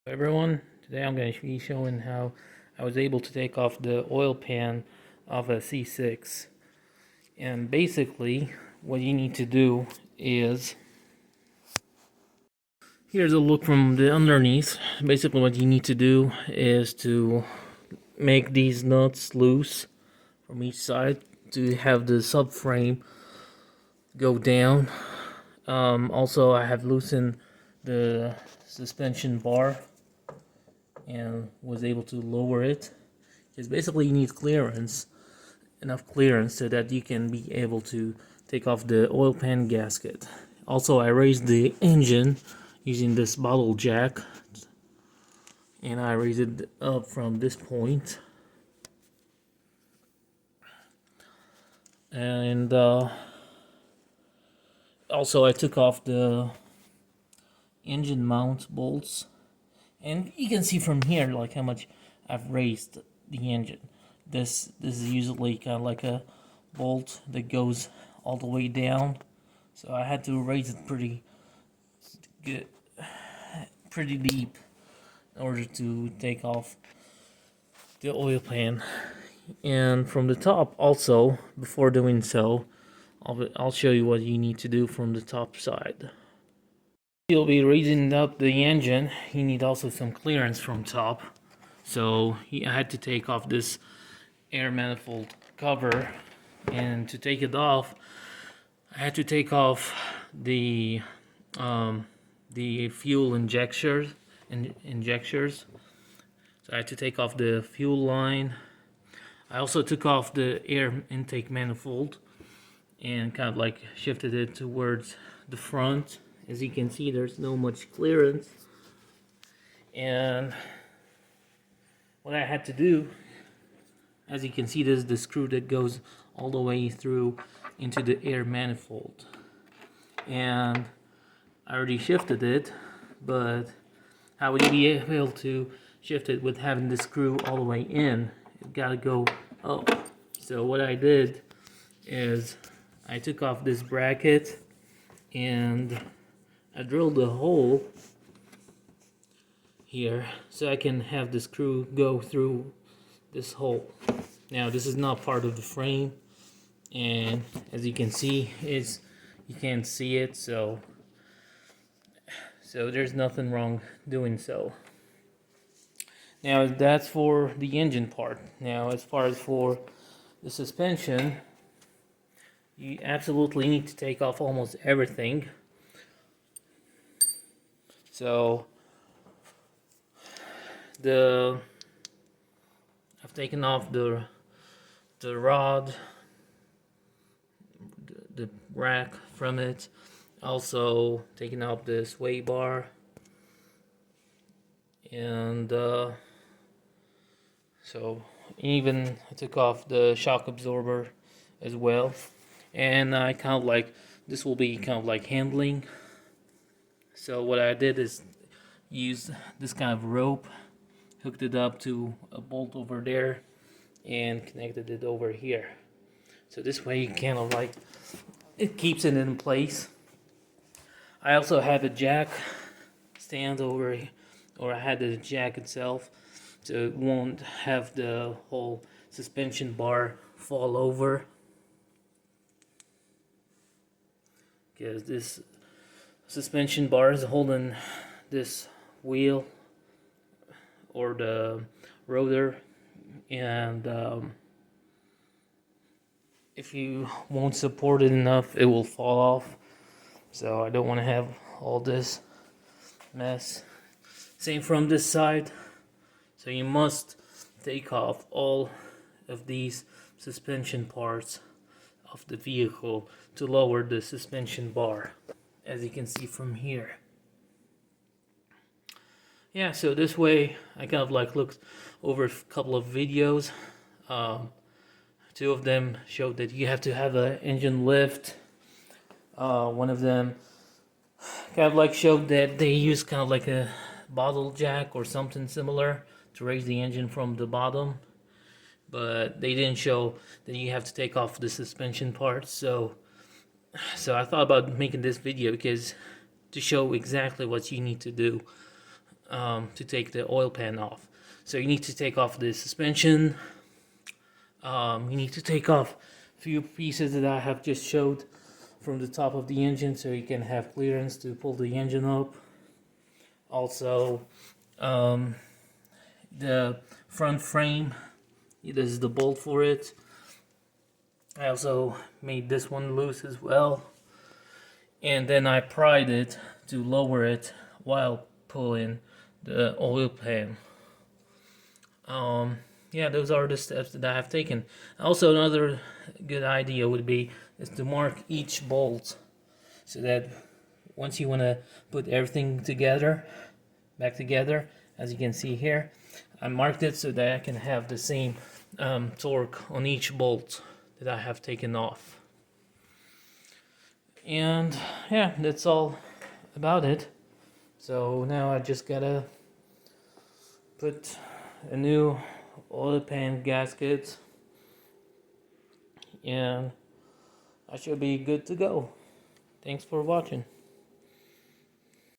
Everyone, today I'm going to be showing how I was able to take off the oil pan of a C6. And basically what you need to do is, here's a look from the underneath. Basically what you need to do is to make these nuts loose from each side to have the subframe go down. Also I have loosened the suspension bar and was able to lower it, because basically you need enough clearance so that you can be able to take off the oil pan gasket. Also, I raised the engine using this bottle jack, and I raised it up from this point, and also I took off the engine mount bolts, and you can see from here like how much I've raised the engine. This is usually kind of like a bolt that goes all the way down, so I had to raise it pretty deep in order to take off the oil pan. And from the top also, before doing so, I'll show you what you need to do from the top side. You'll be raising up the engine. You need also some clearance from top, so I had to take off this air manifold cover, and to take it off I had to take off the fuel injectors. So I had to take off the fuel line. I also took off the air intake manifold and kind of like shifted it towards the front. As you can see, there's no much clearance, and what I had to do, as you can see, this is the screw that goes all the way through into the air manifold, and I already shifted it, but how would you be able to shift it with having the screw all the way in? It gotta go up. So what I did is I took off this bracket and I drilled a hole here so I can have the screw go through this hole. Now this is not part of the frame, and as you can see, you can't see it, so there's nothing wrong doing so. Now that's for the engine part. Now as far as for the suspension, you absolutely need to take off almost everything. So I've taken off the rod, the rack from it. Also taking off the sway bar, and so even I took off the shock absorber as well. And I kind of like, this will be kind of like handling. So what I did is use this kind of rope, hooked it up to a bolt over there, and connected it over here. So this way you kind of like, it keeps it in place. I also have a jack stand over, or I had the jack itself, so it won't have the whole suspension bar fall over, because this suspension bar is holding this wheel or the rotor, and if you won't support it enough, it will fall off. So I don't want to have all this mess. Same from this side. So you must take off all of these suspension parts of the vehicle to lower the suspension bar, as you can see from here. Yeah, so this way I kind of like looked over a couple of videos. Two of them showed that you have to have an engine lift. One of them kind of like showed that they use kind of like a bottle jack or something similar to raise the engine from the bottom, but they didn't show that you have to take off the suspension parts. So I thought about making this video because to show exactly what you need to do to take the oil pan off. So you need to take off the suspension. You need to take off a few pieces that I have just showed from the top of the engine, so you can have clearance to pull the engine up. Also, the front frame, this is the bolt for it. I also made this one loose as well, and then I pried it to lower it while pulling the oil pan. Yeah, those are the steps that I have taken. Also, another good idea would be is to mark each bolt, so that once you want to put everything together, back together, as you can see here, I marked it so that I can have the same torque on each bolt that I have taken off. And yeah, that's all about it. So now I just gotta put a new oil pan gasket, and I should be good to go. Thanks for watching.